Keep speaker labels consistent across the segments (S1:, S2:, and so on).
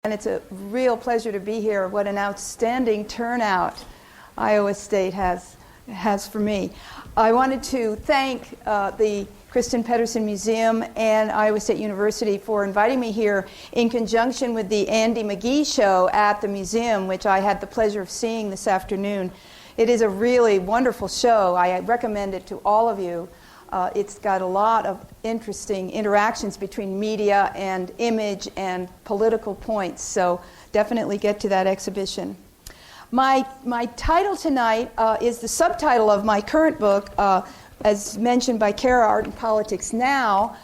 S1: And it's a real pleasure to be here. What an outstanding turnout Iowa State has for me. I wanted to thank the Kristen Pedersen Museum and Iowa State University for inviting me here in conjunction with the Andy McGee show at the museum, which I had the pleasure of seeing this afternoon. It is a really wonderful show. I recommend it to all of you. It's got a lot of interesting interactions between media and image and political points, so definitely get to that exhibition. My title tonight is the subtitle of my current book, as mentioned by Kara, Art and Politics Now.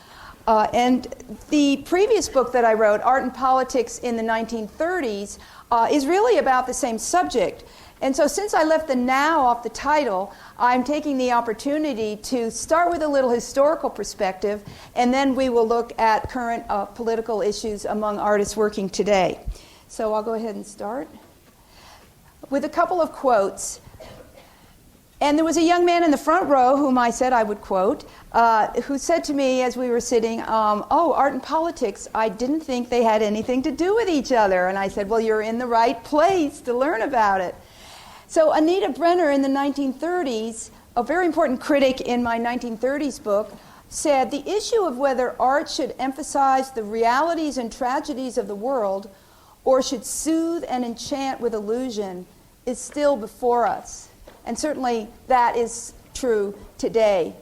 S1: And the previous book that I wrote, Art and Politics in the 1930s, is really about the same subject. And so since I left the now off the title, I'm taking the opportunity to start with a little historical perspective, and then we will look at current political issues among artists working today. So I'll go ahead and start with a couple of quotes. And there was a young man in the front row whom I said I would quote, who said to me as we were sitting, oh, art and politics, I didn't think they had anything to do with each other. And I said, well, you're in the right place to learn about it. So Anita Brenner in the 1930s, a very important critic in my 1930s book, said the issue of whether art should emphasize the realities and tragedies of the world or should soothe and enchant with illusion is still before us. And certainly that is true today.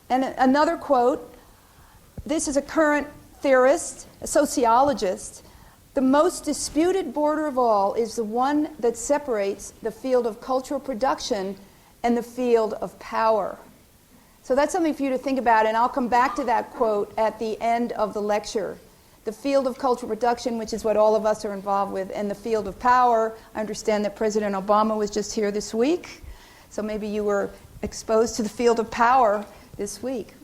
S1: And another quote, this is a current theorist, a sociologist. The most disputed border of all is the one that separates the field of cultural production and the field of power. So that's something for you to think about, and I'll come back to that quote at the end of the lecture. The field of cultural production, which is what all of us are involved with, and the field of power. I understand that President Obama was just here this week, so maybe you were exposed to the field of power this week.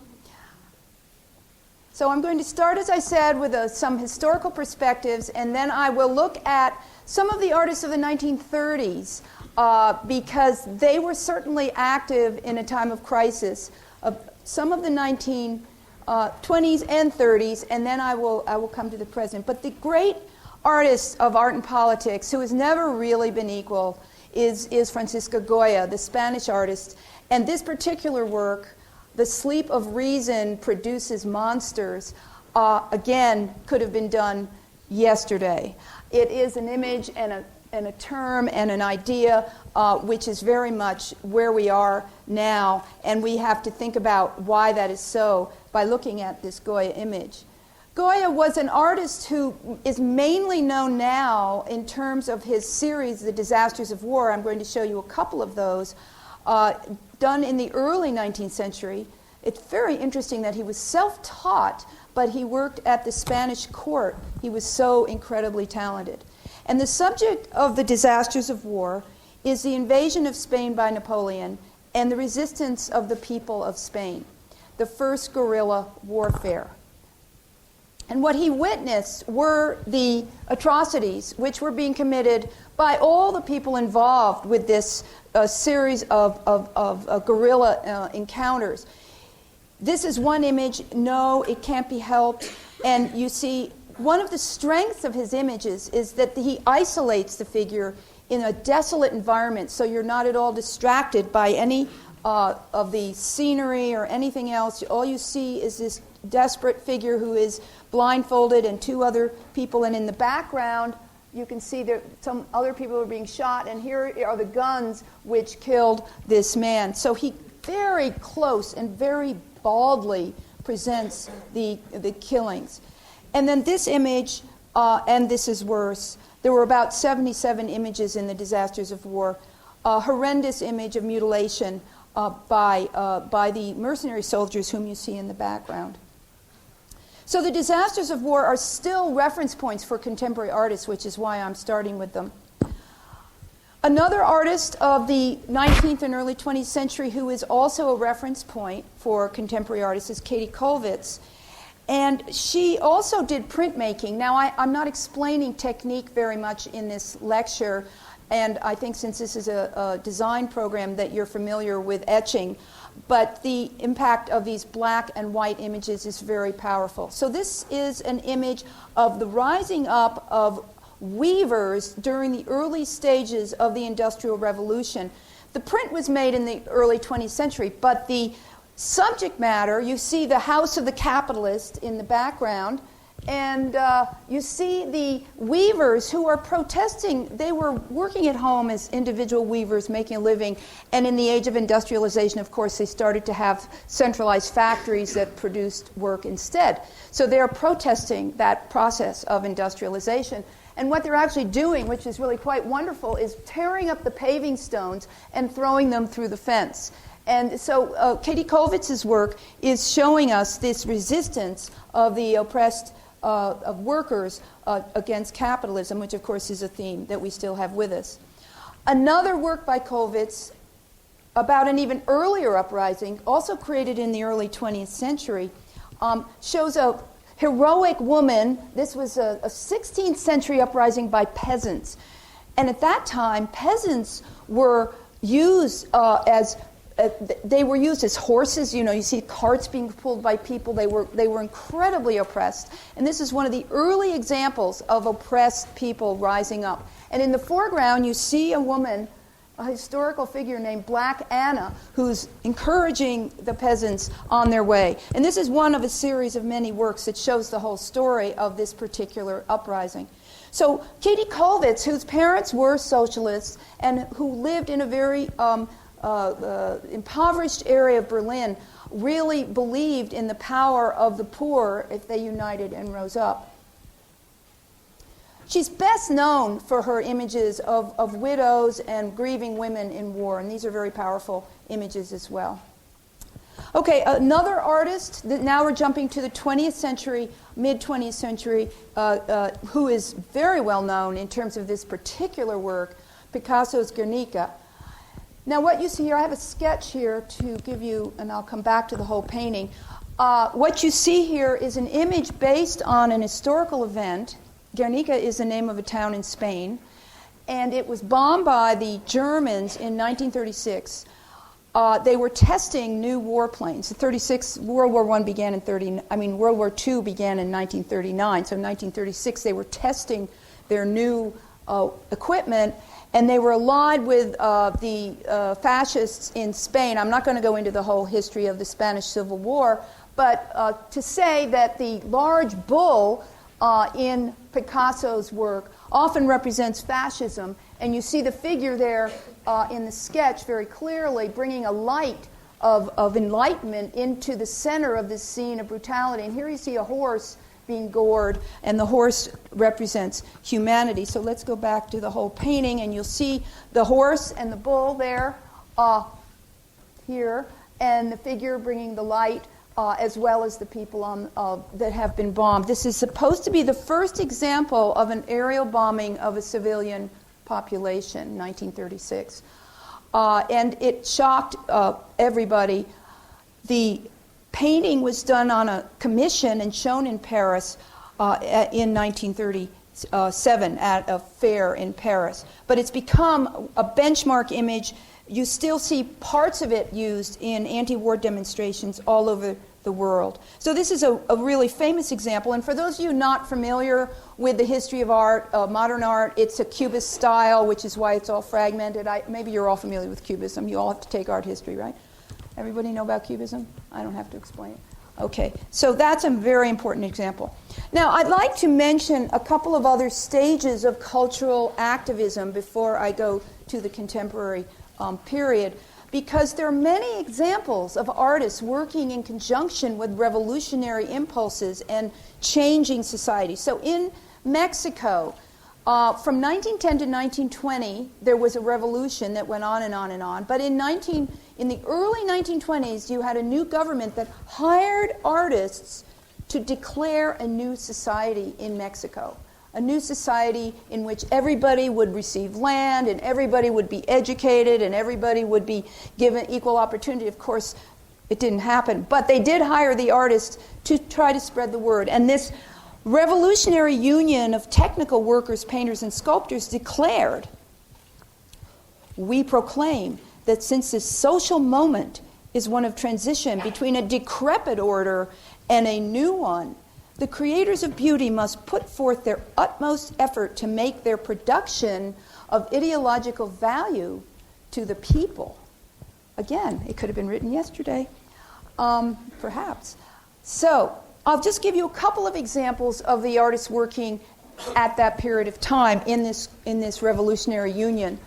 S1: So I'm going to start, as I said, with some historical perspectives, and then I will look at some of the artists of the 1930s, because they were certainly active in a time of crisis. Some of the 1920s and 30s, and then I will come to the present. But the great artist of art and politics, who has never really been equal, is Francisco Goya, the Spanish artist. And this particular work, The Sleep of Reason Produces Monsters, again, could have been done yesterday. It is an image and a term and an idea which is very much where we are now, and we have to think about why that is so by looking at this Goya image. Goya was an artist who is mainly known now in terms of his series, The Disasters of War. I'm going to show you a couple of those, done in the early 19th century. It's very interesting that he was self-taught, but he worked at the Spanish court. He was so incredibly talented. And the subject of The Disasters of War is the invasion of Spain by Napoleon and the resistance of the people of Spain, the first guerrilla warfare. And what he witnessed were the atrocities which were being committed by all the people involved with this series of guerrilla encounters. This is one image. No, it can't be helped. And you see, one of the strengths of his images is that he isolates the figure in a desolate environment, so you're not at all distracted by any of the scenery or anything else. All you see is this desperate figure who is blindfolded and two other people, and in the background you can see that some other people are being shot, and here are the guns which killed this man. So he very close and very baldly presents the killings. And then this image, and this is worse, there were about 77 images in The Disasters of War, a horrendous image of mutilation by the mercenary soldiers whom you see in the background. So the disasters of war are still reference points for contemporary artists, which is why I'm starting with them. Another artist of the 19th and early 20th century who is also a reference point for contemporary artists is Katie Kollwitz. And she also did printmaking. Now, I'm not explaining technique very much in this lecture, And I think since this is a design program that you're familiar with etching, but the impact of these black and white images is very powerful. So this is an image of the rising up of weavers during the early stages of the Industrial Revolution. The print was made in the early 20th century, but the subject matter, you see the house of the capitalist in the background, and you see the weavers who are protesting. They were working at home as individual weavers, making a living, and in the age of industrialization, of course, they started to have centralized factories that produced work instead. So they're protesting that process of industrialization. And what they're actually doing, which is really quite wonderful, is tearing up the paving stones and throwing them through the fence. And so Katie Kovitz's work is showing us this resistance of the oppressed of workers against capitalism, which of course is a theme that we still have with us. Another work by Kovitz about an even earlier uprising, also created in the early 20th century, shows a heroic woman. This was a 16th century uprising by peasants. And at that time, peasants were used they were used as horses. You know, you see carts being pulled by people. They were incredibly oppressed. And this is one of the early examples of oppressed people rising up. And in the foreground, you see a woman, a historical figure named Black Anna, who's encouraging the peasants on their way. And this is one of a series of many works that shows the whole story of this particular uprising. So Katie Kovitz, whose parents were socialists and who lived in a very impoverished area of Berlin, really believed in the power of the poor if they united and rose up. She's best known for her images of widows and grieving women in war, and these are very powerful images as well. Okay, another artist, now we're jumping to the 20th century, mid-20th century, who is very well known in terms of this particular work, Picasso's Guernica. Now what you see here, I have a sketch here to give you, and I'll come back to the whole painting. What you see here is an image based on an historical event. Guernica is the name of a town in Spain, and it was bombed by the Germans in 1936. They were testing new warplanes. World War I began in World War II began in 1939. So in 1936 they were testing their new equipment, and they were allied with the fascists in Spain. I'm not going to go into the whole history of the Spanish Civil War, but to say that the large bull in Picasso's work often represents fascism, and you see the figure there in the sketch very clearly bringing a light of enlightenment into the center of this scene of brutality. And here you see a horse being gored, and the horse represents humanity. So let's go back to the whole painting, and you'll see the horse and the bull there, here, and the figure bringing the light, as well as the people that have been bombed. This is supposed to be the first example of an aerial bombing of a civilian population, 1936. And it shocked everybody. The painting was done on a commission and shown in Paris in 1937 at a fair in Paris. But it's become a benchmark image. You still see parts of it used in anti-war demonstrations all over the world. So this is a really famous example. And for those of you not familiar with the history of art, modern art, it's a Cubist style, which is why it's all fragmented. Maybe you're all familiar with Cubism. You all have to take art history, right? Everybody know about Cubism? I don't have to explain it. Okay, so that's a very important example. Now, I'd like to mention a couple of other stages of cultural activism before I go to the contemporary period, because there are many examples of artists working in conjunction with revolutionary impulses and changing society. So in Mexico, from 1910 to 1920, there was a revolution that went on and on and on. But in the early 1920s, you had a new government that hired artists to declare a new society in Mexico. A new society in which everybody would receive land, and everybody would be educated, and everybody would be given equal opportunity. Of course, it didn't happen. But they did hire the artists to try to spread the word. And this revolutionary union of technical workers, painters, and sculptors declared we proclaim that since this social moment is one of transition between a decrepit order and a new one, the creators of beauty must put forth their utmost effort to make their production of ideological value to the people. Again, it could have been written yesterday, perhaps. So, I'll just give you a couple of examples of the artists working at that period of time in this revolutionary union.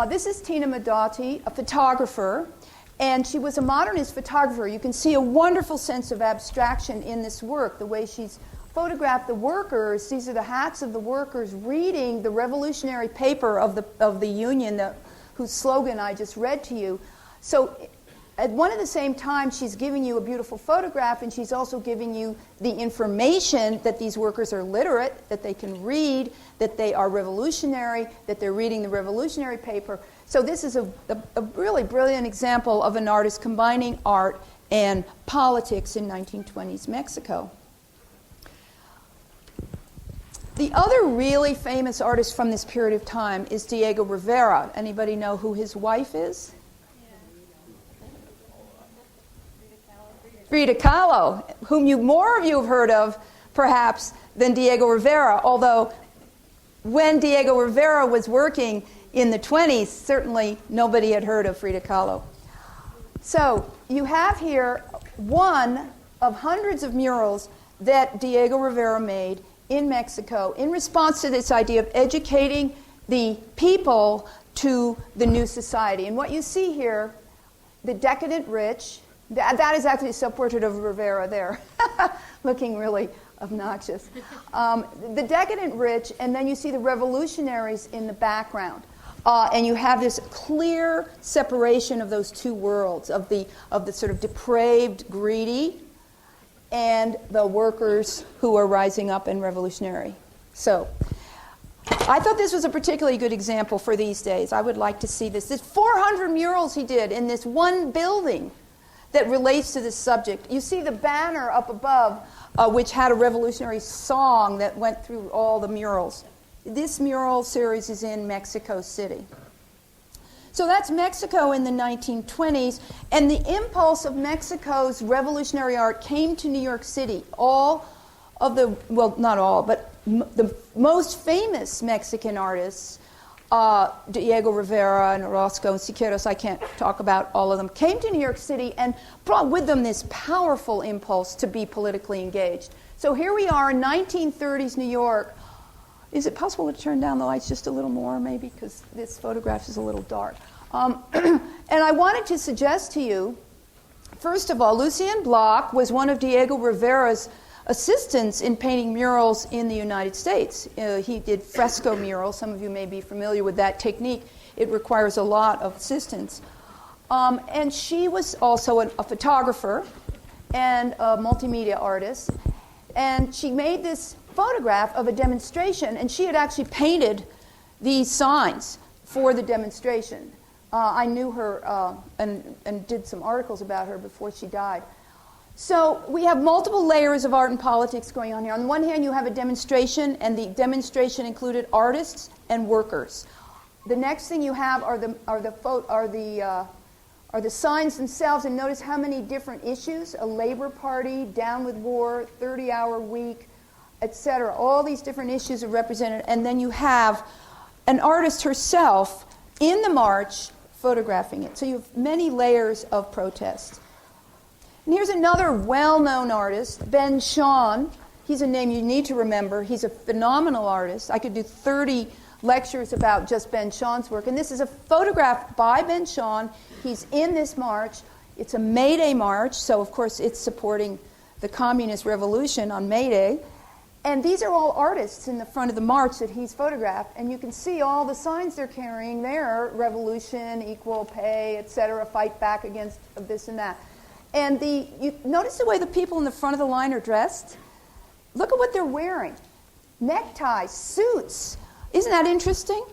S1: This is Tina Modotti, a photographer, and she was a modernist photographer. You can see a wonderful sense of abstraction in this work, the way she's photographed the workers. These are the hats of the workers reading the revolutionary paper of the union, whose slogan I just read to you. So at one and the same time, she's giving you a beautiful photograph, and she's also giving you the information that these workers are literate, that they can read, that they are revolutionary, that they're reading the revolutionary paper. So this is a really brilliant example of an artist combining art and politics in 1920s Mexico. The other really famous artist from this period of time is Diego Rivera. Anybody know who his wife is? Frida Kahlo, whom more of you have heard of, perhaps, than Diego Rivera, although when Diego Rivera was working in the 20s, certainly nobody had heard of Frida Kahlo. So you have here one of hundreds of murals that Diego Rivera made in Mexico in response to this idea of educating the people to the new society. And what you see here, the decadent rich, that is actually a self-portrait of Rivera there, looking really obnoxious. The decadent rich, and then you see the revolutionaries in the background. And you have this clear separation of those two worlds, of the sort of depraved, greedy, and the workers who are rising up and revolutionary. So I thought this was a particularly good example for these days. I would like to see this. There's 400 murals he did in this one building that relates to this subject. You see the banner up above, which had a revolutionary song that went through all the murals. This mural series is in Mexico City. So that's Mexico in the 1920s, and the impulse of Mexico's revolutionary art came to New York City. All of the, well, not all, but the most famous Mexican artists, Diego Rivera and Orozco and Siqueiros, I can't talk about all of them, came to New York City and brought with them this powerful impulse to be politically engaged. So here we are in 1930s New York. Is it possible to turn down the lights just a little more, maybe, because this photograph is a little dark? And I wanted to suggest to you, first of all, Lucien Bloch was one of Diego Rivera's assistants in painting murals in the United States. He did fresco murals. Some of you may be familiar with that technique. It requires a lot of assistance. And she was also a photographer and a multimedia artist. And she made this photograph of a demonstration, and she had actually painted these signs for the demonstration. I knew her and did some articles about her before she died. So we have multiple layers of art and politics going on here. On the one hand, you have a demonstration, and the demonstration included artists and workers. The next thing you have are the signs themselves, and notice how many different issues: a labor party, down with war, 30-hour week, etc. All these different issues are represented, and then you have an artist herself in the march photographing it. So you have many layers of protest. And here's another well-known artist, Ben Shahn. He's a name you need to remember. He's a phenomenal artist. I could do 30 lectures about just Ben Shahn's work. And this is a photograph by Ben Shahn. He's in this march. It's a May Day march, so of course it's supporting the communist revolution on May Day. And these are all artists in the front of the march that he's photographed. And you can see all the signs they're carrying there: revolution, equal pay, etc., fight back against this and that. And you notice the way the people in the front of the line are dressed? Look at what they're wearing. Neckties, suits. Isn't that interesting?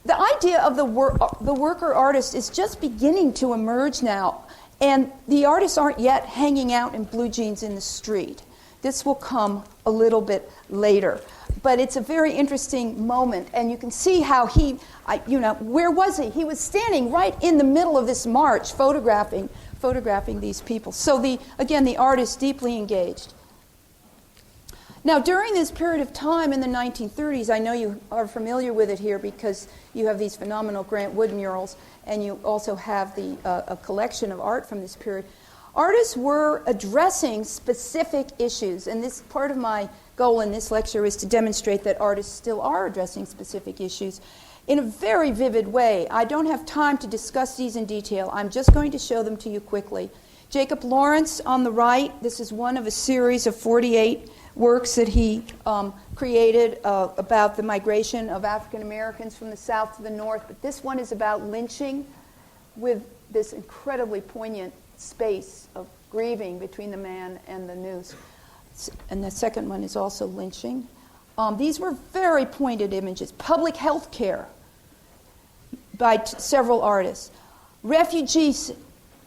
S1: The idea of the worker artist is just beginning to emerge now. And the artists aren't yet hanging out in blue jeans in the street. This will come a little bit later. but it's a very interesting moment, and you can see how where was he? He was standing right in the middle of this march, photographing these people. So the artist deeply engaged. Now, during this period of time in the 1930s, I know you are familiar with it here because you have these phenomenal Grant Wood murals, and you also have a collection of art from this period. Artists were addressing specific issues, and this part of my goal in this lecture is to demonstrate that artists still are addressing specific issues in a very vivid way. I don't have time to discuss these in detail. I'm just going to show them to you quickly. Jacob Lawrence on the right, this is one of a series of 48 works that he created about the migration of African Americans from the South to the North, but this one is about lynching with this incredibly poignant space of grieving between the man and the noose. And the second one is also lynching. These were very pointed images. Public health care by several artists. Refugees,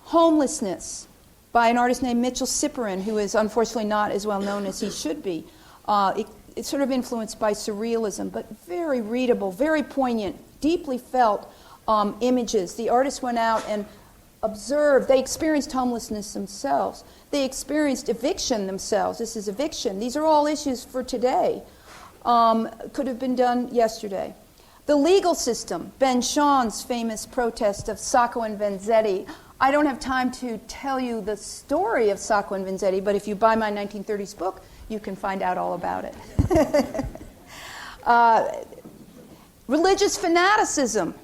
S1: homelessness by an artist named Mitchell Cyprian, who is unfortunately not as well known as he should be. It's sort of influenced by surrealism, but very readable, very poignant, deeply felt images. The artists went out and observed. They experienced homelessness themselves. They experienced eviction themselves. This is eviction. These are all issues for today. Could have been done yesterday. The legal system, Ben Shaw's famous protest of Sacco and Vanzetti. I don't have time to tell you the story of Sacco and Vanzetti, but if you buy my 1930s book, you can find out all about it. Religious fanaticism.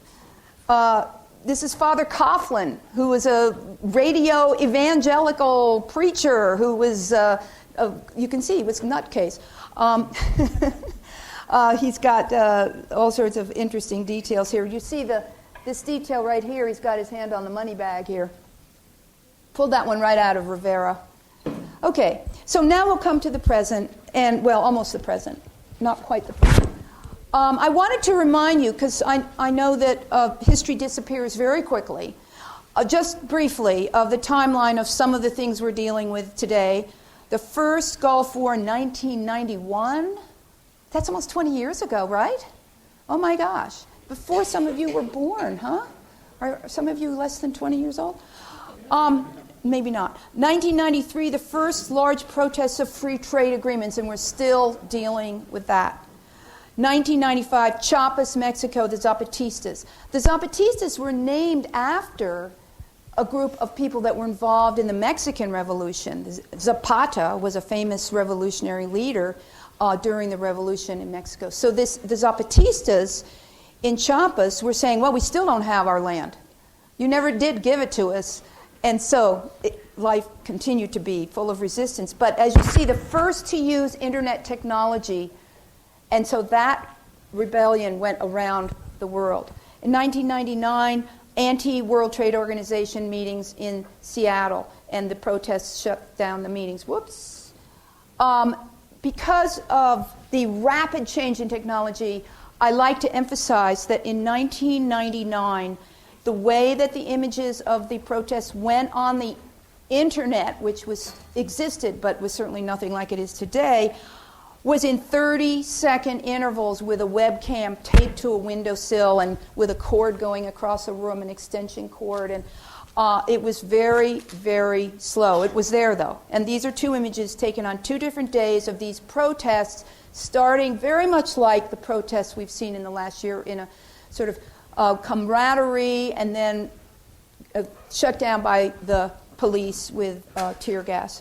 S1: This is Father Coughlin, who was a radio evangelical preacher who was, you can see, he was a nutcase. He's got all sorts of interesting details here. You see this detail right here. He's got his hand on the money bag here. Pulled that one right out of Rivera. Okay, so now we'll come to the present, and, well, almost the present. Not quite the present. I wanted to remind you, because I know that history disappears very quickly, just briefly, of the timeline of some of the things we're dealing with today. The first Gulf War in 1991, that's almost 20 years ago, right? Oh my gosh. Before some of you were born, huh? Are some of you less than 20 years old? Maybe not. 1993, the first large protests of free trade agreements, and we're still dealing with that. 1995, Chiapas, Mexico, the Zapatistas. The Zapatistas were named after a group of people that were involved in the Mexican Revolution. Zapata was a famous revolutionary leader during the revolution in Mexico. So the Zapatistas in Chiapas were saying, well, we still don't have our land. You never did give it to us. And so life continued to be full of resistance. But as you see, the first to use internet technology, and so that rebellion went around the world. In 1999, anti-World Trade Organization meetings in Seattle, and the protests shut down the meetings. Whoops. Because of the rapid change in technology, I like to emphasize that in 1999, the way that the images of the protests went on the internet, which existed but was certainly nothing like it is today, was in 30-second intervals with a webcam taped to a windowsill and with a cord going across the room, an extension cord. And it was very, very slow. It was there, though. And these are two images taken on 2 different days of these protests, starting very much like the protests we've seen in the last year in a sort of camaraderie and then shut down by the police with tear gas.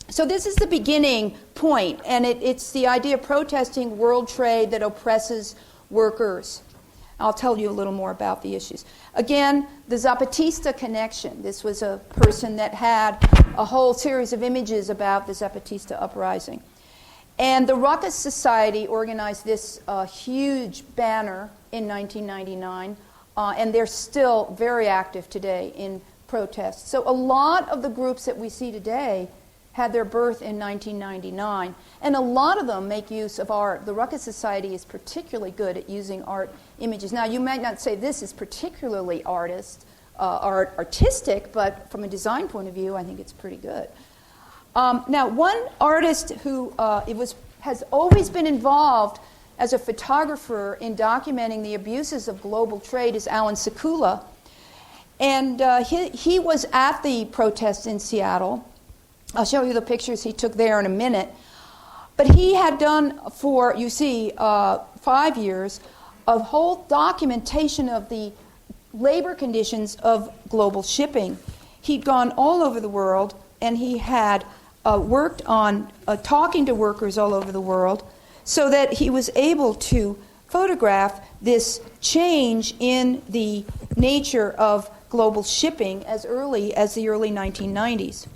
S1: So this is the beginning point, and it's the idea of protesting world trade that oppresses workers. I'll tell you a little more about the issues. Again, the Zapatista connection. This was a person that had a whole series of images about the Zapatista uprising. And the Ruckus Society organized this huge banner in 1999, and they're still very active today in protests. So a lot of the groups that we see today had their birth in 1999, and a lot of them make use of art. The Ruckus Society is particularly good at using art images. Now, you might not say this is particularly artistic, but from a design point of view, I think it's pretty good. Now, one artist who has always been involved as a photographer in documenting the abuses of global trade is Alan Sekula. And he was at the protests in Seattle. I'll show you the pictures he took there in a minute. But he had done for, 5 years, a whole documentation of the labor conditions of global shipping. He'd gone all over the world, and he had worked on talking to workers all over the world so that he was able to photograph this change in the nature of global shipping as early as the early 1990s.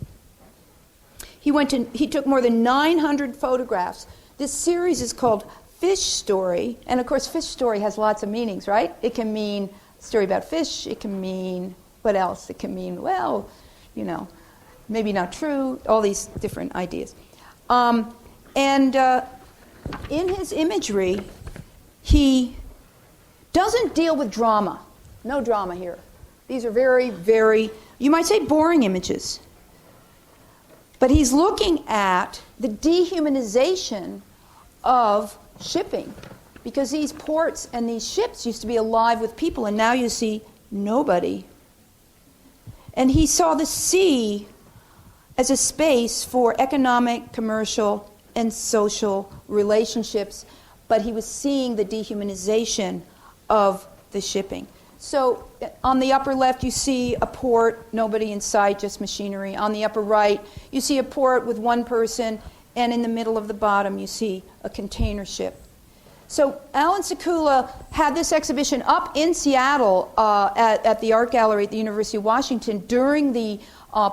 S1: He took more than 900 photographs. This series is called Fish Story, and of course Fish Story has lots of meanings, right? It can mean a story about fish, it can mean, what else? It can mean, well, maybe not true, all these different ideas. In his imagery, he doesn't deal with drama. No drama here. These are very, very, you might say, boring images. But he's looking at the dehumanization of shipping, because these ports and these ships used to be alive with people, and now you see nobody. And he saw the sea as a space for economic, commercial, and social relationships, but he was seeing the dehumanization of the shipping. So on the upper left, you see a port, nobody in sight, just machinery. On the upper right, you see a port with one person, and in the middle of the bottom, you see a container ship. So Alan Sekula had this exhibition up in Seattle at the Art Gallery at the University of Washington during the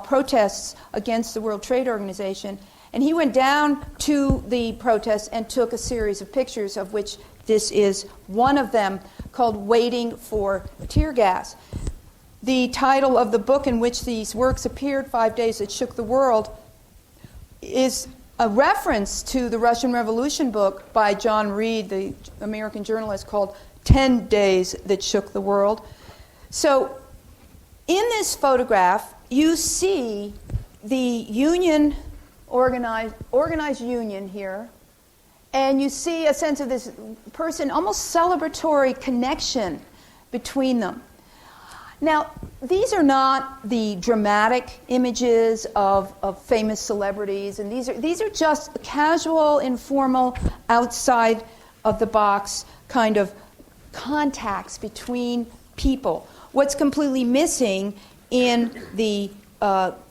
S1: protests against the World Trade Organization. And he went down to the protests and took a series of pictures, of which this is one of them, called Waiting for Tear Gas. The title of the book in which these works appeared, 5 Days That Shook the World, is a reference to the Russian Revolution book by John Reed, the American journalist, called 10 Days That Shook the World. So in this photograph, you see the union, organized union here, and you see a sense of this person, almost celebratory connection between them. Now, these are not the dramatic images of famous celebrities, and these are just casual, informal, outside of the box kind of contacts between people. What's completely missing in the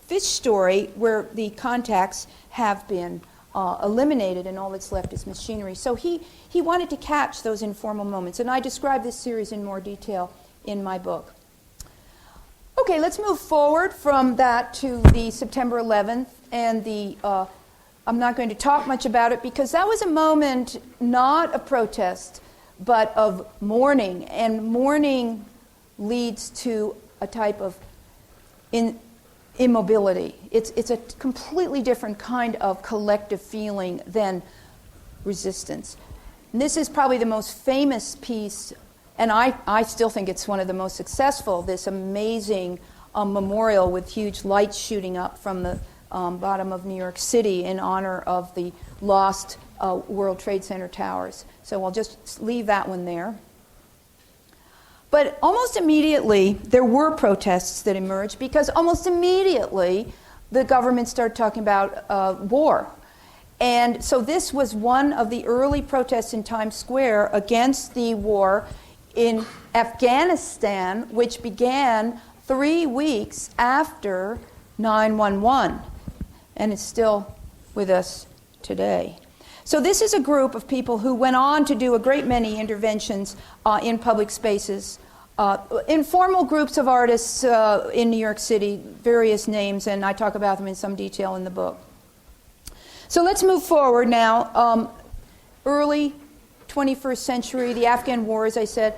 S1: Fish Story, where the contacts have been eliminated and all that's left is machinery. So he wanted to catch those informal moments, and I describe this series in more detail in my book. Okay, let's move forward from that to the September 11th, and I'm not going to talk much about it because that was a moment not of protest, but of mourning, and mourning leads to a type of immobility. It's a completely different kind of collective feeling than resistance. And this is probably the most famous piece, and I still think it's one of the most successful, this amazing memorial with huge lights shooting up from the bottom of New York City in honor of the lost World Trade Center towers. So I'll just leave that one there. But almost immediately, there were protests that emerged because almost immediately the government started talking about war. And so this was one of the early protests in Times Square against the war in Afghanistan, which began 3 weeks after 9/11, and it's still with us today. So this is a group of people who went on to do a great many interventions in public spaces, informal groups of artists in New York City, various names, and I talk about them in some detail in the book. So let's move forward now. Early 21st century, the Afghan War, as I said,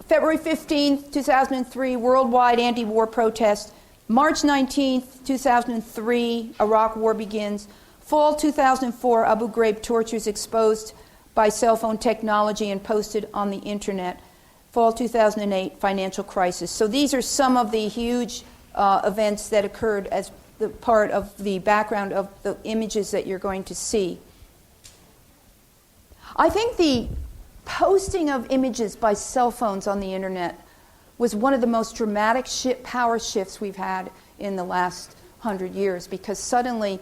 S1: February 15th, 2003, worldwide anti-war protest. March 19th, 2003, Iraq War begins. Fall 2004, Abu Ghraib tortures exposed by cell phone technology and posted on the internet. Fall 2008, financial crisis. So these are some of the huge events that occurred as the part of the background of the images that you're going to see. I think the posting of images by cell phones on the internet was one of the most dramatic power shifts we've had in the last 100 years, because suddenly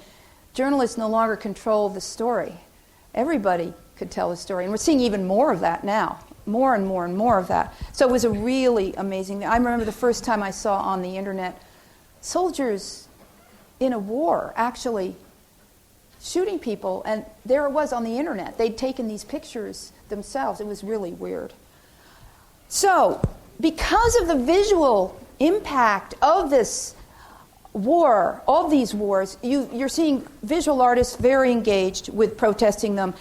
S1: journalists no longer control the story. Everybody could tell a story, and we're seeing even more of that now, more and more and more of that. So it was a really amazing thing. I remember the first time I saw on the internet soldiers in a war actually shooting people, and there it was on the internet. They'd taken these pictures themselves. It was really weird. So, because of the visual impact of this war, all these wars, you're seeing visual artists very engaged with protesting them.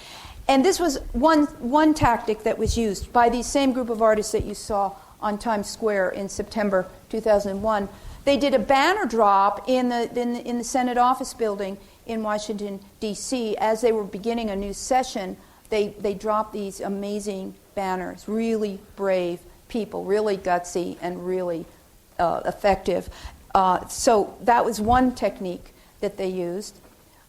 S1: And this was one tactic that was used by these same group of artists that you saw on Times Square in September 2001. They did a banner drop in the Senate office building in Washington, D.C. As they were beginning a new session. They dropped these amazing banners, really brave people, really gutsy and really effective. So that was one technique that they used.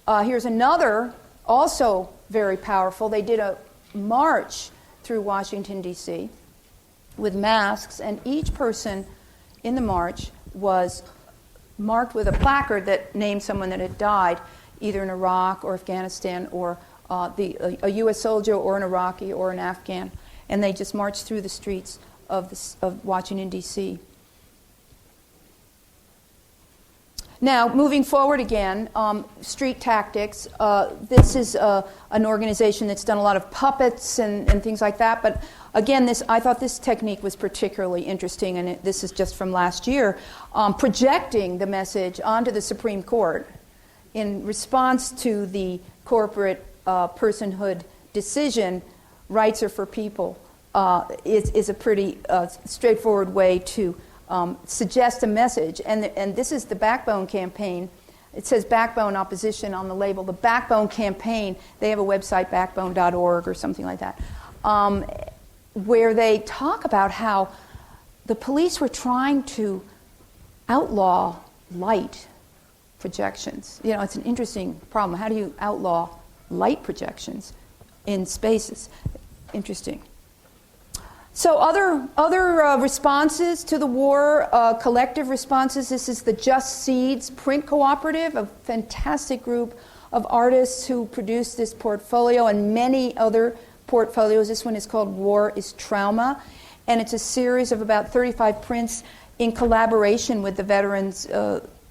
S1: Here's another, also very powerful. They did a march through Washington, D.C. with masks, and each person in the march was marked with a placard that named someone that had died, either in Iraq or Afghanistan, or a U.S. soldier or an Iraqi or an Afghan. And they just marched through the streets of Washington, D.C. Now, moving forward again, Street Tactics. This is an organization that's done a lot of puppets and things like that. But again, I thought this technique was particularly interesting, and this is just from last year, projecting the message onto the Supreme Court in response to the corporate personhood decision, rights are for people, is a pretty straightforward way to suggest a message. And this is the Backbone campaign. It says Backbone Opposition on the label. The Backbone campaign, they have a website, backbone.org or something like that, where they talk about how the police were trying to outlaw light projections. You know, it's an interesting problem. How do you outlaw light projections in spaces? Interesting. So other responses to the war, collective responses. This is the Just Seeds Print Cooperative, a fantastic group of artists who produced this portfolio and many other portfolios. This one is called War is Trauma, and it's a series of about 35 prints in collaboration with the veterans,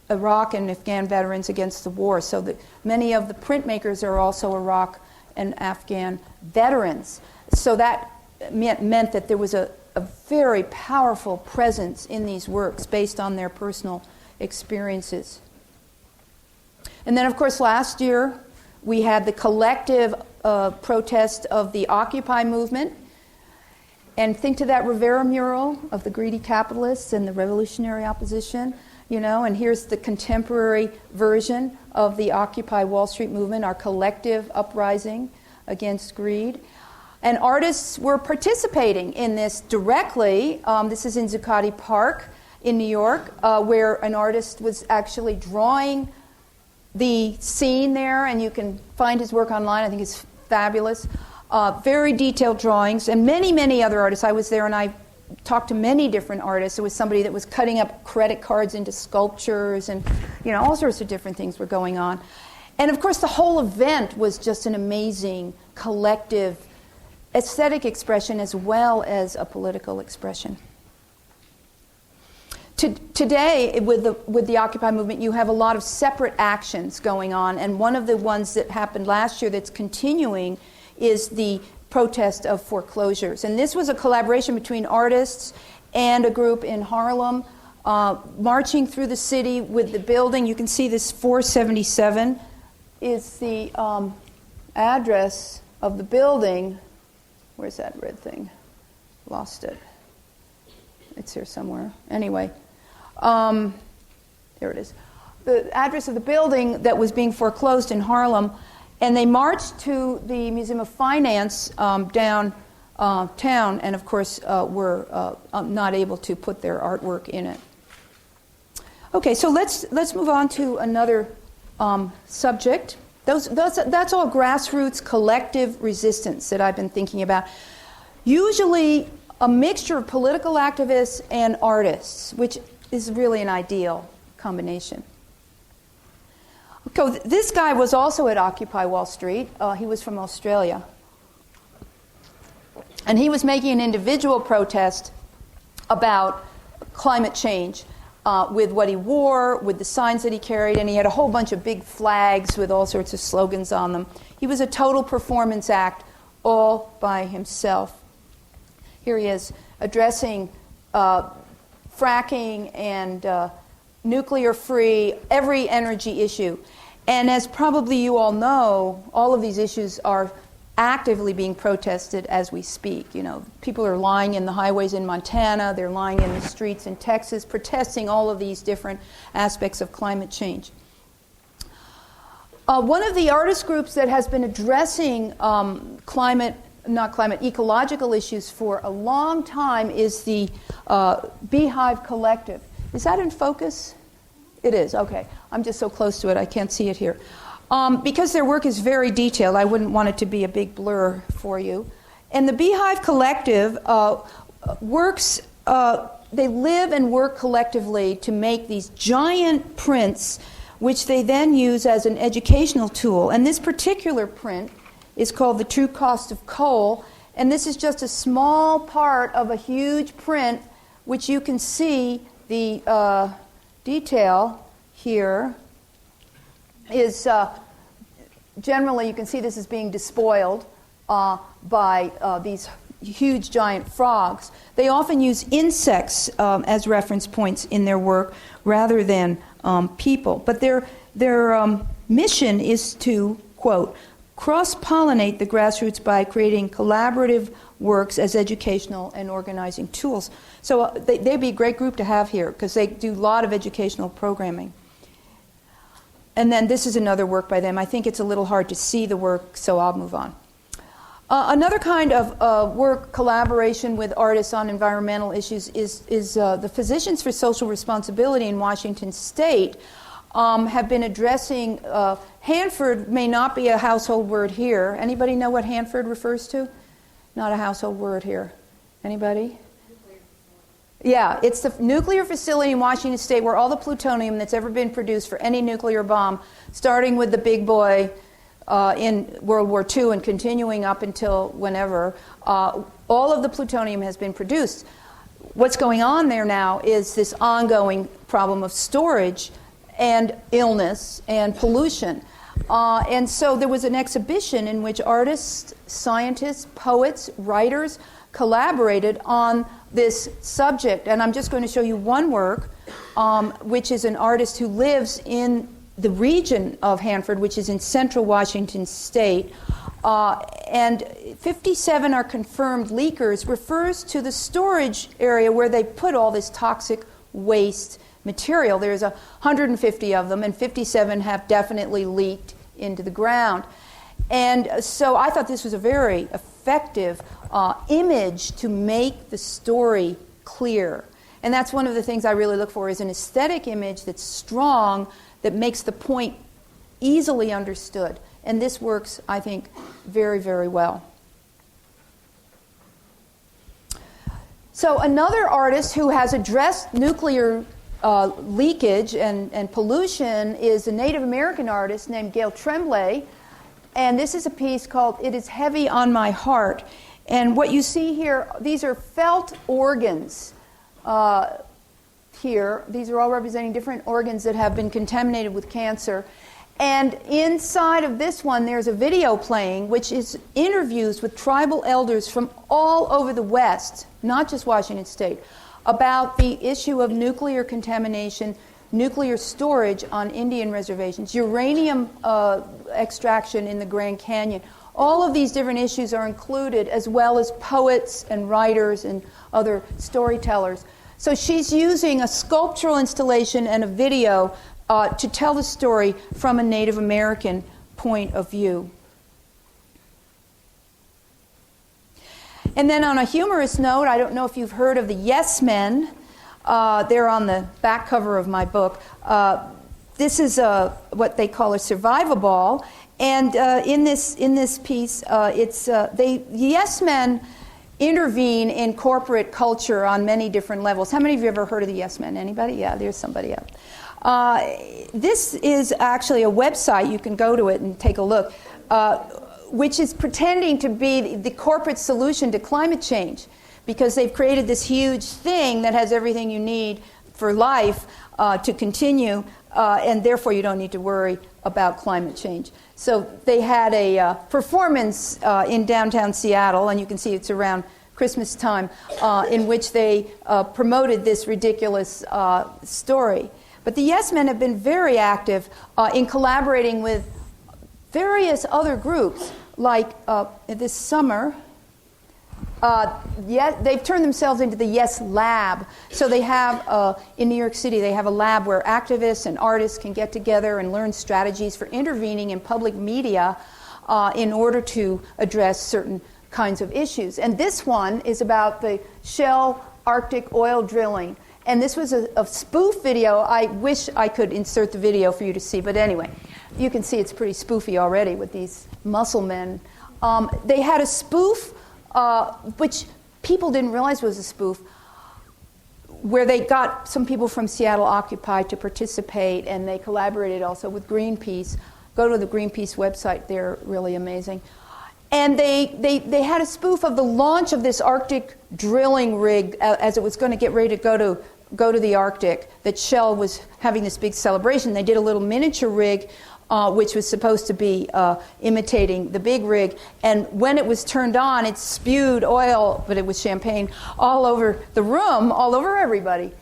S1: Iraq and Afghan veterans against the war. So that many of the printmakers are also Iraq and Afghan veterans. So that meant that there was a very powerful presence in these works based on their personal experiences. And then, of course, last year we had the collective protest of the Occupy movement. And think to that Rivera mural of the greedy capitalists and the revolutionary opposition, you know, and here's the contemporary version of the Occupy Wall Street movement, our collective uprising against greed. And artists were participating in this directly. This is in Zuccotti Park in New York, where an artist was actually drawing the scene there, and you can find his work online. I think it's fabulous. Very detailed drawings, and many, many other artists. I was there and I talked to many different artists. There was somebody that was cutting up credit cards into sculptures, and you know, all sorts of different things were going on. And of course, the whole event was just an amazing collective aesthetic expression as well as a political expression. Today, with the Occupy movement, you have a lot of separate actions going on, and one of the ones that happened last year that's continuing is the protest of foreclosures. And this was a collaboration between artists and a group in Harlem, marching through the city with the building. You can see this 477 is the address of the building. Where's that red thing? Lost it. It's here somewhere. Anyway, there it is. The address of the building that was being foreclosed in Harlem, and they marched to the Museum of Finance downtown, and of course were not able to put their artwork in it. Okay, so let's move on to another subject. That's all grassroots collective resistance that I've been thinking about. Usually a mixture of political activists and artists, which is really an ideal combination. Okay, this guy was also at Occupy Wall Street. He was from Australia. And he was making an individual protest about climate change with what he wore, with the signs that he carried, and he had a whole bunch of big flags with all sorts of slogans on them. He was a total performance act all by himself. Here he is addressing fracking and nuclear-free, every energy issue. And as probably you all know, all of these issues are actively being protested as we speak. You know, people are lying in the highways in Montana, they're lying in the streets in Texas, protesting all of these different aspects of climate change. One of the artist groups that has been addressing ecological issues for a long time is the Beehive Collective. Is that in focus? It is, okay. I'm just so close to it, I can't see it here. Because their work is very detailed, I wouldn't want it to be a big blur for you. And the Beehive Collective works, they live and work collectively to make these giant prints, which they then use as an educational tool. And this particular print is called The True Cost of Coal, and this is just a small part of a huge print, which you can see the detail here is generally, you can see this is being despoiled by these huge giant frogs. They often use insects as reference points in their work rather than people. But their mission is to, quote, cross-pollinate the grassroots by creating collaborative works as educational and organizing tools. So they'd be a great group to have here because they do a lot of educational programming. And then this is another work by them. I think it's a little hard to see the work, so I'll move on. Another kind of work collaboration with artists on environmental issues is the Physicians for Social Responsibility in Washington State have been addressing, Hanford may not be a household word here. Anybody know what Hanford refers to? Not a household word here. Anybody? Yeah, it's the nuclear facility in Washington State where all the plutonium that's ever been produced for any nuclear bomb, starting with the big boy in World War II and continuing up until whenever, all of the plutonium has been produced. What's going on there now is this ongoing problem of storage and illness and pollution. And so there was an exhibition in which artists, scientists, poets, writers collaborated on this subject. And I'm just going to show you one work, which is an artist who lives in the region of Hanford, which is in central Washington State. And 57 are confirmed leakers refers to the storage area where they put all this toxic waste material. There's 150 of them, and 57 have definitely leaked into the ground. And so I thought this was a very effective image to make the story clear. And that's one of the things I really look for, is an aesthetic image that's strong, that makes the point easily understood. And this works, I think, very, very well. So another artist who has addressed nuclear leakage and pollution is a Native American artist named Gail Tremblay. And this is a piece called It Is Heavy on My Heart. And what you see here, these are felt organs here. These are all representing different organs that have been contaminated with cancer. And inside of this one, there's a video playing, which is interviews with tribal elders from all over the West, not just Washington State, about the issue of nuclear contamination, nuclear storage on Indian reservations, uranium extraction in the Grand Canyon. All of these different issues are included, as well as poets and writers and other storytellers. So she's using a sculptural installation and a video to tell the story from a Native American point of view. And then on a humorous note, I don't know if you've heard of the Yes Men. They're on the back cover of my book. This is what they call a survival ball. And in this piece, the Yes Men intervene in corporate culture on many different levels. How many of you ever heard of the Yes Men? Anybody? Yeah, there's somebody up. This is actually a website. You can go to it and take a look, which is pretending to be the corporate solution to climate change, because they've created this huge thing that has everything you need for life to continue, and therefore you don't need to worry about climate change. So they had a performance in downtown Seattle, and you can see it's around Christmas time, in which they promoted this ridiculous story. But the Yes Men have been very active in collaborating with various other groups, like this summer. They've turned themselves into the Yes Lab. So they have, in New York City, they have a lab where activists and artists can get together and learn strategies for intervening in public media in order to address certain kinds of issues. And this one is about the Shell Arctic oil drilling. And this was a spoof video. I wish I could insert the video for you to see. But anyway, you can see it's pretty spoofy already with these muscle men. They had a spoof, which people didn't realize was a spoof, where they got some people from Seattle Occupy to participate, and they collaborated also with Greenpeace. Go to the Greenpeace website. They're really amazing. And they had a spoof of the launch of this Arctic drilling rig as it was going to get ready to go to the Arctic, that Shell was having this big celebration. They did a little miniature rig, which was supposed to be imitating the big rig. And when it was turned on, it spewed oil, but it was champagne, all over the room, all over everybody.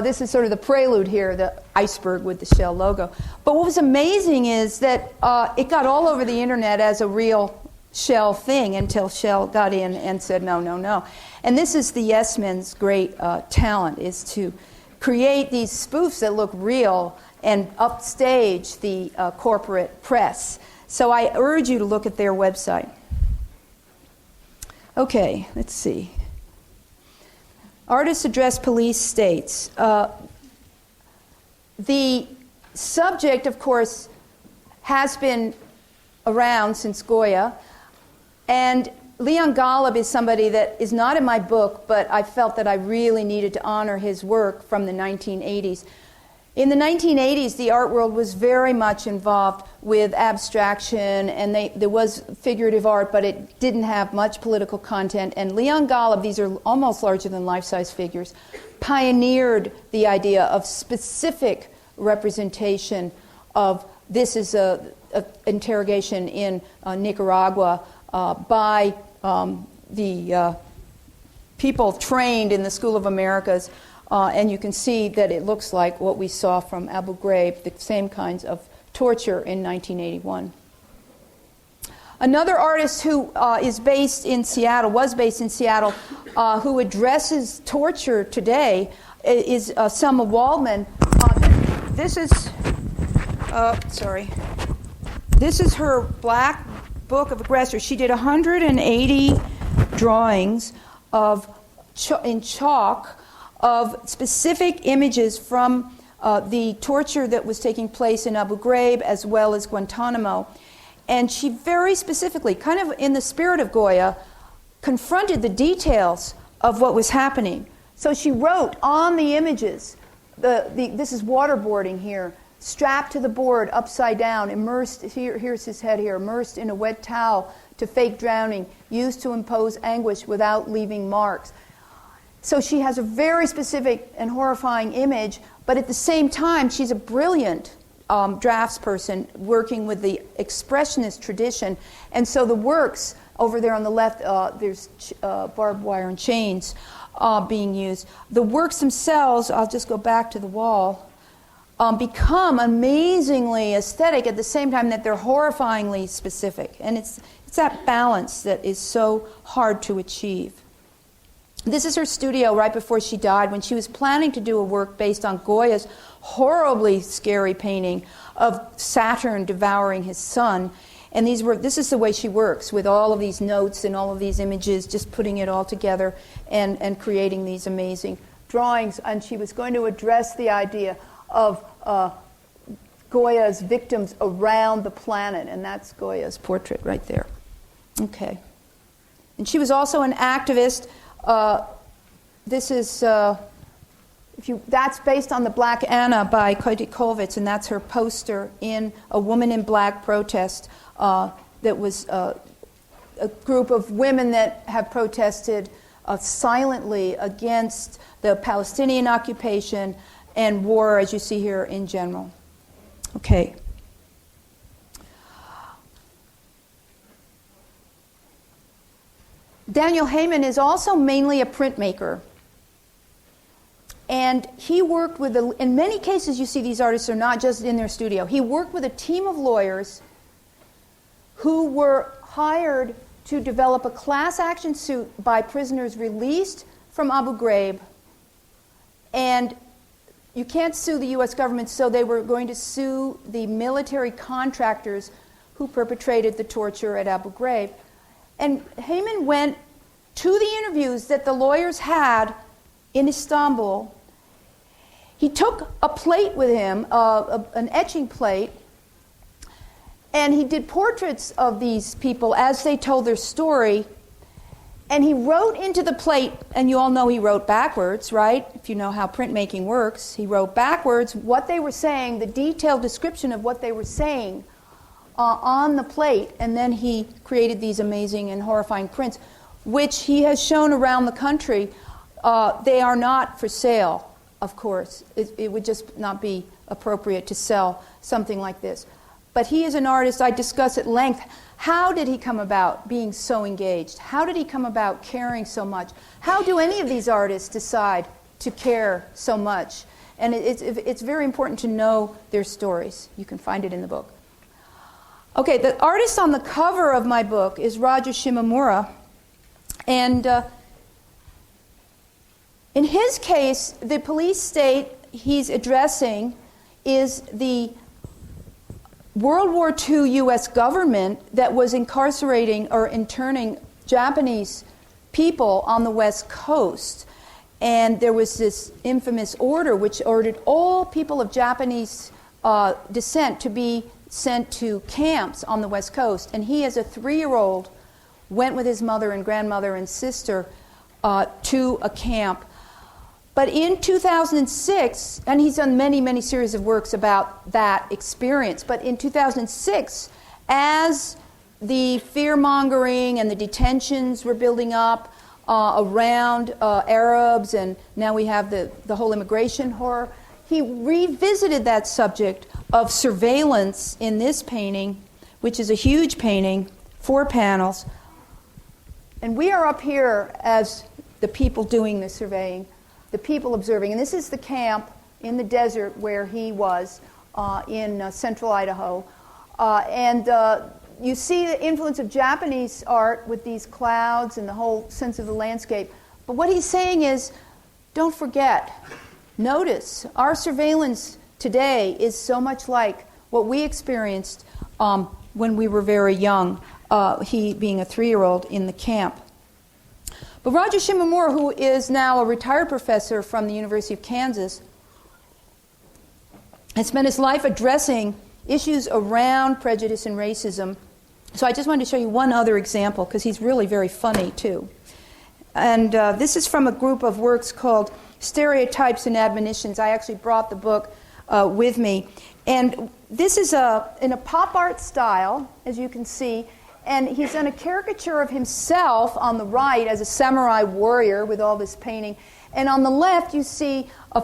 S1: This is sort of the prelude here, the iceberg with the Shell logo. But what was amazing is that it got all over the internet as a real Shell thing until Shell got in and said, no, no, no. And this is the Yes Men's great talent, is to create these spoofs that look real and upstage the corporate press. So I urge you to look at their website. Okay, let's see. Artists address police states. The subject, of course, has been around since Goya. And Leon Golub is somebody that is not in my book, but I felt that I really needed to honor his work from the 1980s. In the 1980s, the art world was very much involved with abstraction, and there was figurative art, but it didn't have much political content. And Leon Golub, these are almost larger than life-size figures, pioneered the idea of specific representation of this is a interrogation in Nicaragua by the people trained in the School of Americas, and you can see that it looks like what we saw from Abu Ghraib, the same kinds of torture in 1981. Another artist who is based in Seattle, was based in Seattle, who addresses torture today is Selma Waldman. This is her Black Book of Aggressors. She did 180 drawings in chalk of specific images from the torture that was taking place in Abu Ghraib as well as Guantanamo. And she very specifically, kind of in the spirit of Goya, confronted the details of what was happening. So she wrote on the images, this is waterboarding here, strapped to the board, upside down, immersed, here's his head here, immersed in a wet towel to fake drowning, used to impose anguish without leaving marks. So she has a very specific and horrifying image, but at the same time, she's a brilliant draftsperson working with the expressionist tradition. And so the works, over there on the left, there's barbed wire and chains being used. The works themselves, I'll just go back to the wall, become amazingly aesthetic at the same time that they're horrifyingly specific. And it's that balance that is so hard to achieve. This is her studio right before she died, when she was planning to do a work based on Goya's horribly scary painting of Saturn devouring his son. And this is the way she works, with all of these notes and all of these images, just putting it all together and creating these amazing drawings. And she was going to address the idea of Goya's victims around the planet, and that's Goya's portrait right there. Okay. And she was also an activist. This is, that's based on the Black Anna by Koti Kollwitz, and that's her poster in a Woman in Black protest that was a group of women that have protested silently against the Palestinian occupation and war, as you see here, in general. Okay. Daniel Heyman is also mainly a printmaker. And he worked with, in many cases you see these artists are not just in their studio. He worked with a team of lawyers who were hired to develop a class action suit by prisoners released from Abu Ghraib. And you can't sue the U.S. government, so they were going to sue the military contractors who perpetrated the torture at Abu Ghraib. And Heyman went to the interviews that the lawyers had in Istanbul. He took a plate with him, an etching plate, and he did portraits of these people as they told their story. And he wrote into the plate, and you all know he wrote backwards, right? If you know how printmaking works. He wrote backwards what they were saying, the detailed description of what they were saying on the plate, and then he created these amazing and horrifying prints, which he has shown around the country. They are not for sale, of course. It would just not be appropriate to sell something like this. But he is an artist. I discuss at length, how did he come about being so engaged? How did he come about caring so much? How do any of these artists decide to care so much? And it's very important to know their stories. You can find it in the book. Okay, the artist on the cover of my book is Roger Shimomura. And in his case, the police state he's addressing is the World War II U.S. government that was incarcerating or interning Japanese people on the West Coast. And there was this infamous order which ordered all people of Japanese descent to be sent to camps on the West Coast. And he, as a 3-year-old, went with his mother and grandmother and sister to a camp. But in 2006, and he's done many, many series of works about that experience, but in 2006, as the fear-mongering and the detentions were building up around Arabs, and now we have the whole immigration horror, he revisited that subject of surveillance in this painting, which is a huge painting, 4 panels. And we are up here as the people doing the surveying, the people observing. And this is the camp in the desert where he was in central Idaho. And you see the influence of Japanese art with these clouds and the whole sense of the landscape. But what he's saying is, don't forget, notice, our surveillance today is so much like what we experienced when we were very young, he being a 3-year-old in the camp. But Roger Shimomura, who is now a retired professor from the University of Kansas, has spent his life addressing issues around prejudice and racism. So I just wanted to show you one other example, because he's really very funny, too. And this is from a group of works called Stereotypes and Admonitions. I actually brought the book with me. And this is in a pop art style, as you can see. And he's done a caricature of himself on the right as a samurai warrior with all this painting. And on the left, you see a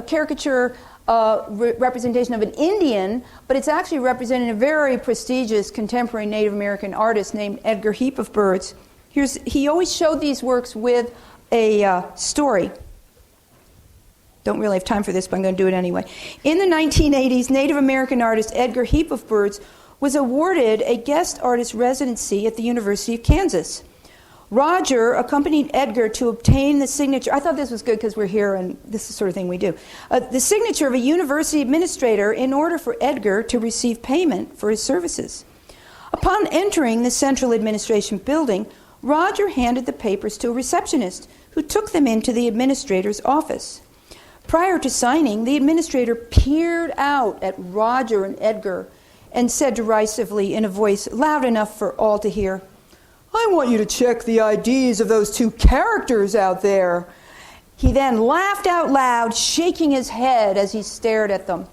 S1: caricature representation of an Indian, but it's actually representing a very prestigious contemporary Native American artist named Edgar Heap of Birds. He always showed these works with a story. Don't really have time for this, but I'm going to do it anyway. In the 1980s, Native American artist Edgar Heap of Birds was awarded a guest artist residency at the University of Kansas. Roger accompanied Edgar to obtain the signature. I thought this was good because we're here and this is the sort of thing we do. The signature of a university administrator in order for Edgar to receive payment for his services. Upon entering the central administration building, Roger handed the papers to a receptionist who took them into the administrator's office. Prior to signing, the administrator peered out at Roger and Edgar and said derisively in a voice loud enough for all to hear, "I want you to check the IDs of those two characters out there." He then laughed out loud, shaking his head as he stared at them.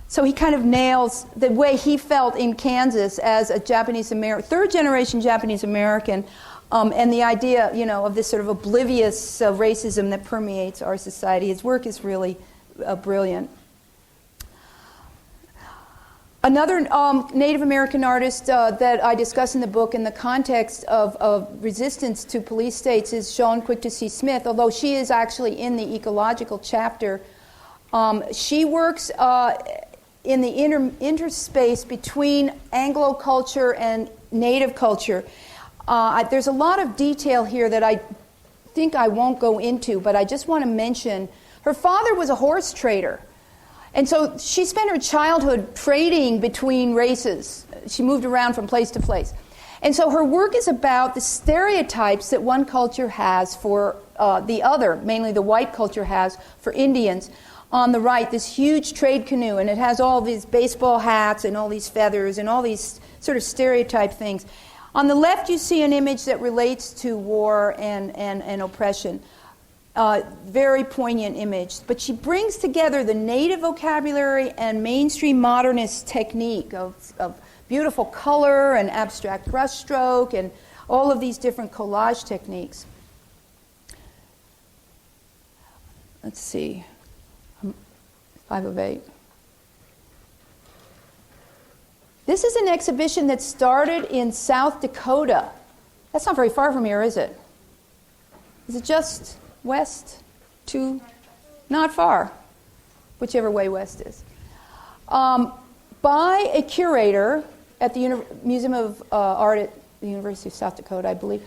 S1: So he kind of nails the way he felt in Kansas as a third-generation Japanese American, and the idea, of this sort of oblivious racism that permeates our society. His work is really brilliant. Another Native American artist that I discuss in the book in the context of resistance to police states is Jean Quick-to-See Smith, although she is actually in the ecological chapter. She works in the interspace between Anglo culture and Native culture. There's a lot of detail here that I think I won't go into, but I just want to mention her father was a horse trader. And so she spent her childhood trading between races. She moved around from place to place. And so her work is about the stereotypes that one culture has for the other, mainly the white culture has for Indians. On the right, this huge trade canoe, and it has all these baseball hats and all these feathers and all these sort of stereotype things. On the left, you see an image that relates to war and oppression. Very poignant image. But she brings together the native vocabulary and mainstream modernist technique of beautiful color and abstract brushstroke and all of these different collage techniques. Let's see. 5 of 8. This is an exhibition that started in South Dakota. That's not very far from here, is it? Is it just west to? Not far, whichever way west is. By a curator at the Museum of Art at the University of South Dakota, I believe,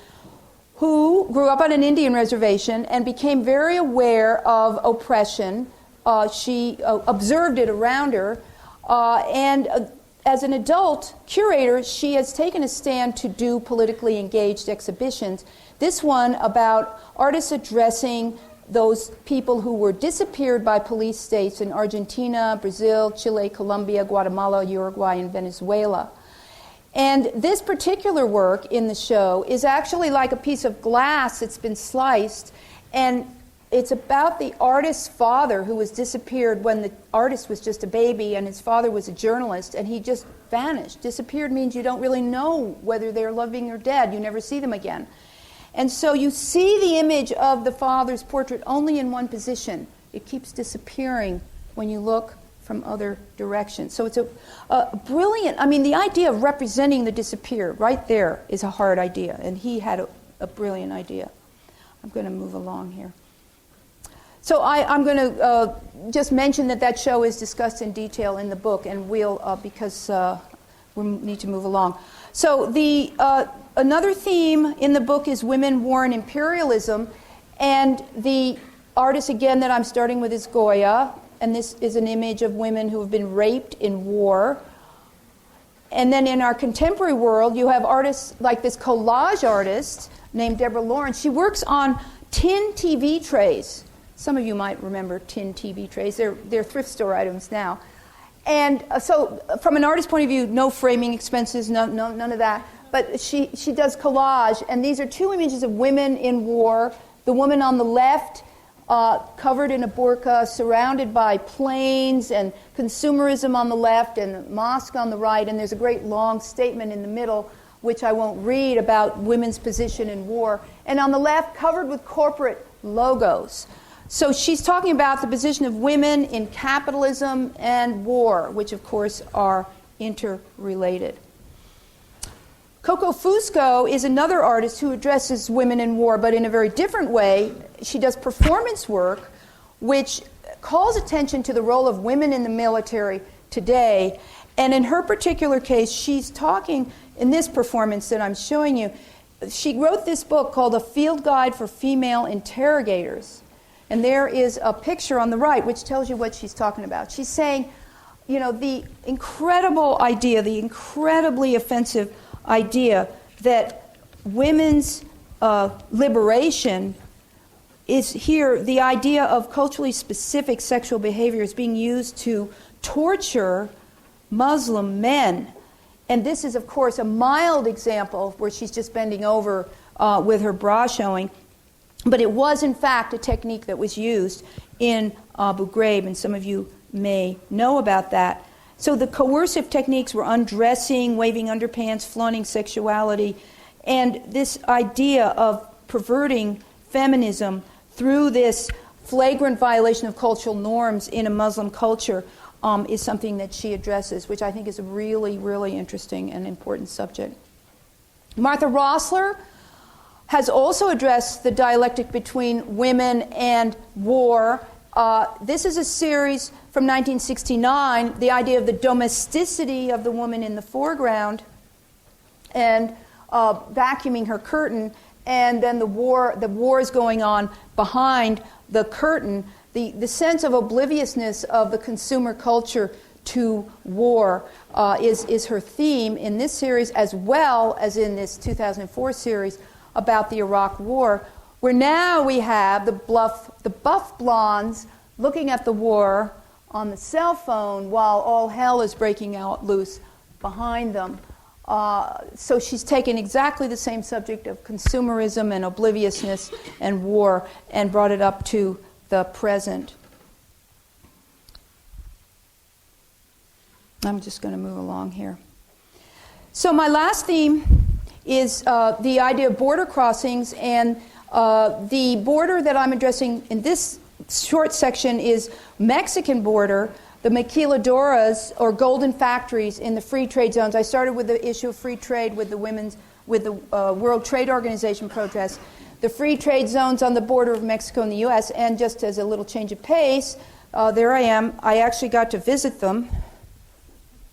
S1: who grew up on an Indian reservation and became very aware of oppression. She observed it around her, and as an adult curator, she has taken a stand to do politically engaged exhibitions. This one about artists addressing those people who were disappeared by police states in Argentina, Brazil, Chile, Colombia, Guatemala, Uruguay, and Venezuela. And this particular work in the show is actually like a piece of glass that's been sliced, and it's about the artist's father who was disappeared when the artist was just a baby and his father was a journalist, and he just vanished. Disappeared means you don't really know whether they're living or dead. You never see them again. And so you see the image of the father's portrait only in one position. It keeps disappearing when you look from other directions. So it's a brilliant, the idea of representing the disappeared right there is a hard idea, and he had a brilliant idea. I'm going to move along here. So I'm going to just mention that show is discussed in detail in the book, and we'll, because we need to move along. So the another theme in the book is women, war, and imperialism, and the artist, again, that I'm starting with is Goya, and this is an image of women who have been raped in war. And then in our contemporary world, you have artists like this collage artist named Deborah Lawrence. She works on tin TV trays. Some of you might remember tin TV trays. They're thrift store items now. And so from an artist's point of view, no framing expenses, none of that. But she does collage, and these are two images of women in war. The woman on the left, covered in a burqa, surrounded by planes and consumerism on the left, and a mosque on the right, and there's a great long statement in the middle, which I won't read, about women's position in war. And on the left, covered with corporate logos. So she's talking about the position of women in capitalism and war, which of course are interrelated. Coco Fusco is another artist who addresses women in war, but in a very different way. She does performance work, which calls attention to the role of women in the military today. And in her particular case, she's talking, in this performance that I'm showing you, she wrote this book called A Field Guide for Female Interrogators. And there is a picture on the right which tells you what she's talking about. She's saying, the incredible idea, the incredibly offensive idea that women's liberation is here the idea of culturally specific sexual behavior is being used to torture Muslim men. And this is, of course, a mild example where she's just bending over with her bra showing. But it was, in fact, a technique that was used in Abu Ghraib, and some of you may know about that. So the coercive techniques were undressing, waving underpants, flaunting sexuality, and this idea of perverting feminism through this flagrant violation of cultural norms in a Muslim culture is something that she addresses, which I think is a really, really interesting and important subject. Martha Rosler has also addressed the dialectic between women and war. This is a series from 1969, the idea of the domesticity of the woman in the foreground and vacuuming her curtain, and then the war is going on behind the curtain. The sense of obliviousness of the consumer culture to war is her theme in this series, as well as in this 2004 series about the Iraq War, where now we have the buff blondes looking at the war on the cell phone while all hell is breaking out loose behind them. So she's taken exactly the same subject of consumerism and obliviousness and war and brought it up to the present. I'm just going to move along here. So my last theme is the idea of border crossings, and the border that I'm addressing in this short section is Mexican border, the maquiladoras or golden factories in the free trade zones. I started with the issue of free trade with the World Trade Organization protests. The free trade zones on the border of Mexico and the U.S., and just as a little change of pace, there I am. I actually got to visit them.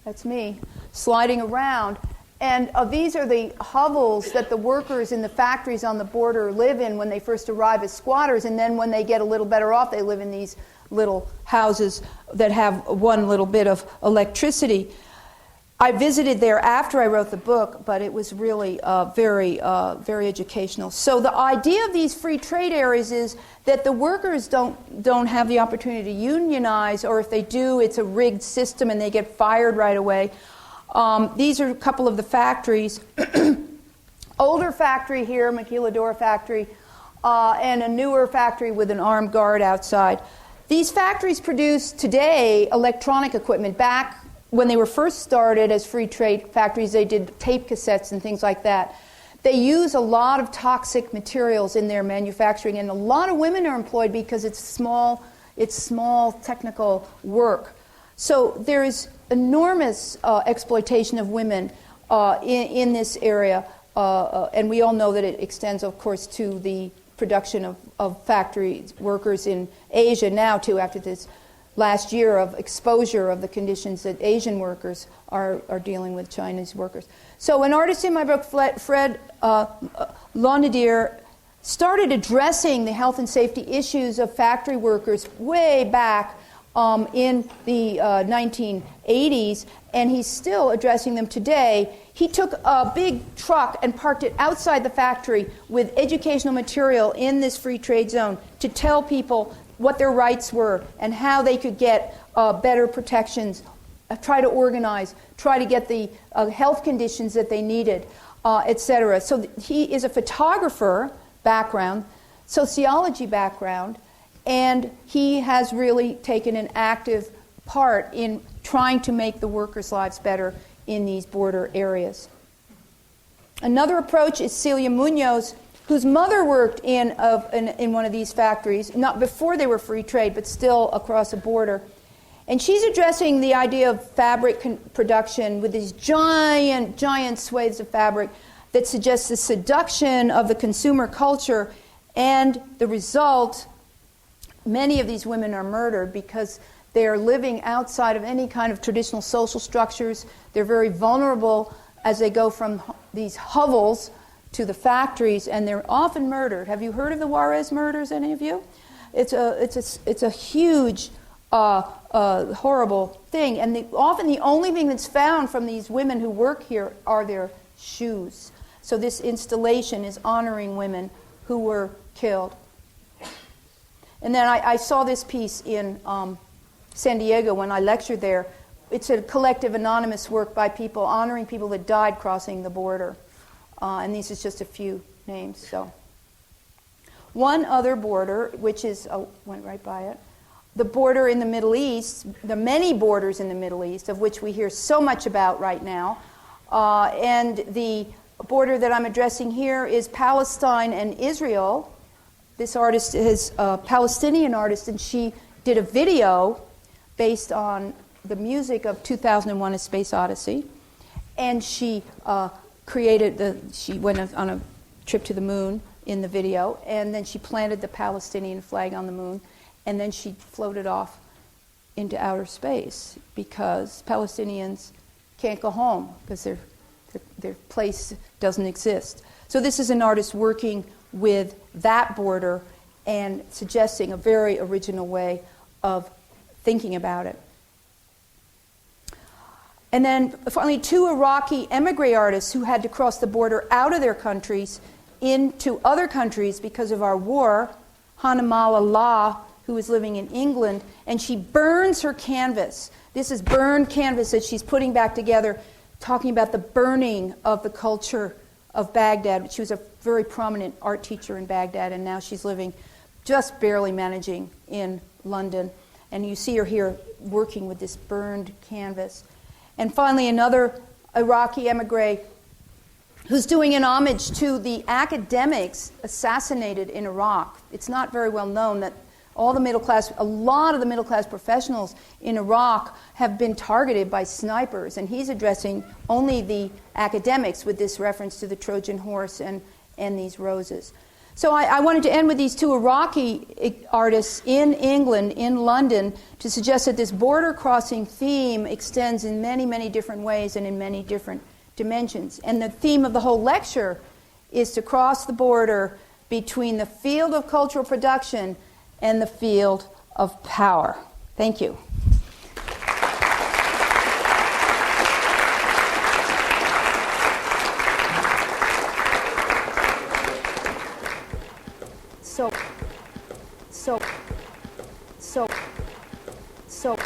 S1: That's me, sliding around. And these are the hovels that the workers in the factories on the border live in when they first arrive as squatters, and then when they get a little better off, they live in these little houses that have one little bit of electricity. I visited there after I wrote the book, but it was really very educational. So the idea of these free trade areas is that the workers don't have the opportunity to unionize, or if they do, it's a rigged system and they get fired right away. These are a couple of the factories. Older factory here, Maquiladora factory, and a newer factory with an armed guard outside. These factories produce today electronic equipment. Back when they were first started as free trade factories, they did tape cassettes and things like that. They use a lot of toxic materials in their manufacturing, and a lot of women are employed because it's small technical work. So there is enormous exploitation of women in this area, and we all know that it extends, of course, to the production of factory workers in Asia now, too, after this last year of exposure of the conditions that Asian workers are dealing with, Chinese workers. So an artist in my book, Fred Lonadier, started addressing the health and safety issues of factory workers way back in the 1980s, and he's still addressing them today. He took a big truck and parked it outside the factory with educational material in this free trade zone to tell people what their rights were and how they could get better protections, try to organize, try to get the health conditions that they needed, etc. So he is a photographer background, sociology background, and he has really taken an active part in trying to make the workers' lives better in these border areas. Another approach is Celia Munoz, whose mother worked in one of these factories, not before they were free trade, but still across a border. And she's addressing the idea of fabric production with these giant swathes of fabric that suggests the seduction of the consumer culture, and the result, many of these women are murdered because they are living outside of any kind of traditional social structures. They're very vulnerable as they go from these hovels to the factories, and they're often murdered. Have you heard of the Juarez murders, any of you? It's a huge, horrible thing, and often the only thing that's found from these women who work here are their shoes. So this installation is honoring women who were killed. And then I saw this piece in San Diego when I lectured there. It's a collective anonymous work by people honoring people that died crossing the border. And these is just a few names. So, one other border, which is, went right by it, the border in the Middle East, the many borders in the Middle East, of which we hear so much about right now. And the border that I'm addressing here is Palestine and Israel. This artist is a Palestinian artist, and she did a video based on the music of 2001: A Space Odyssey. And she she went on a trip to the moon in the video, and then she planted the Palestinian flag on the moon, and then she floated off into outer space because Palestinians can't go home because their place doesn't exist. So this is an artist working with that border and suggesting a very original way of thinking about it. And then finally, two Iraqi emigre artists who had to cross the border out of their countries into other countries because of our war. Hanamal Allah, who is living in England, and she burns her canvas. This is burned canvas that she's putting back together, talking about the burning of the culture of Baghdad. She was a very prominent art teacher in Baghdad, and now she's living, just barely managing, in London. And you see her here working with this burned canvas. And finally, another Iraqi emigre who's doing an homage to the academics assassinated in Iraq. It's not very well known that a lot of the middle class professionals in Iraq have been targeted by snipers, and he's addressing only the academics with this reference to the Trojan horse and these roses. So I wanted to end with these two Iraqi artists in England, in London, to suggest that this border crossing theme extends in many, many different ways and in many different dimensions. And the theme of the whole lecture is to cross the border between the field of cultural production and the field of power. Thank you. So